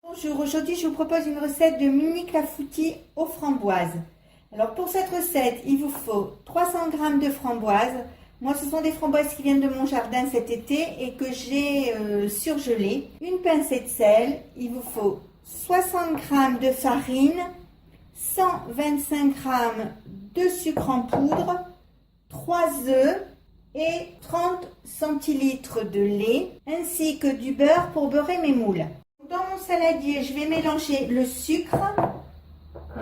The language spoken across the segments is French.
Bonjour, aujourd'hui je vous propose une recette de mini clafoutis aux framboises. Alors pour cette recette, il vous faut 300 g de framboises. Moi ce sont des framboises qui viennent de mon jardin cet été et que j'ai surgelées. Une pincée de sel, il vous faut 60 g de farine, 125 g de sucre en poudre, 3 œufs et 30 centilitres de lait ainsi que du beurre pour beurrer mes moules. Dans mon saladier, je vais mélanger le sucre,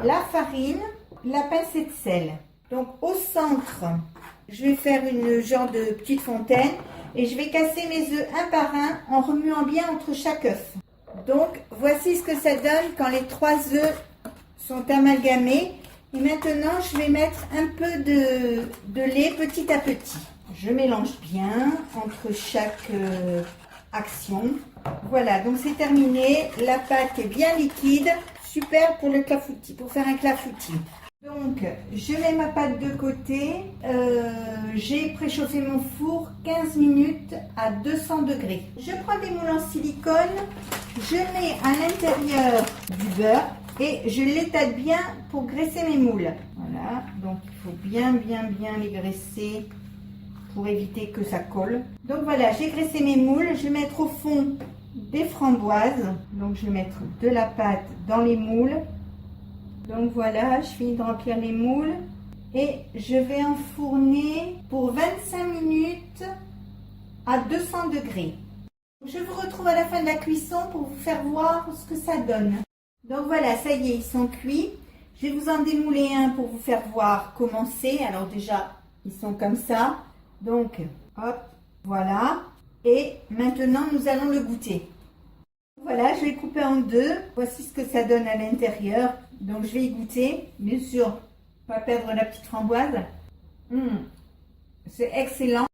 la farine, la pincée de sel. Donc au centre, je vais faire une genre de petite fontaine et je vais casser mes œufs un par un en remuant bien entre chaque œuf. Donc voici ce que ça donne quand les 3 œufs sont amalgamés. Et maintenant, je vais mettre un peu de lait petit à petit. Je mélange bien entre chaque action. Voilà, donc c'est terminé. La pâte est bien liquide. Super pour le clafoutis, pour faire un clafoutis. Donc, je mets ma pâte de côté. J'ai préchauffé mon four 15 minutes à 200 degrés. Je prends des moules en silicone. Je mets à l'intérieur du beurre et je l'étale bien pour graisser mes moules. Voilà, donc il faut bien les graisser pour éviter que ça colle. Donc voilà, j'ai graissé mes moules. Je vais mettre au fond des framboises. Donc je vais mettre de la pâte dans les moules. Donc voilà, je finis de remplir les moules et je vais enfourner pour 25 minutes à 200 degrés. Je vous retrouve à la fin de la cuisson pour vous faire voir ce que ça donne. Donc voilà, ça y est, ils sont cuits. Je vais vous en démouler un pour vous faire voir comment c'est. Alors déjà, ils sont comme ça. Donc, hop, voilà. Et maintenant, nous allons le goûter. Voilà, je vais couper en deux. Voici ce que ça donne à l'intérieur. Donc, je vais y goûter. Bien sûr, pas perdre la petite framboise. C'est excellent.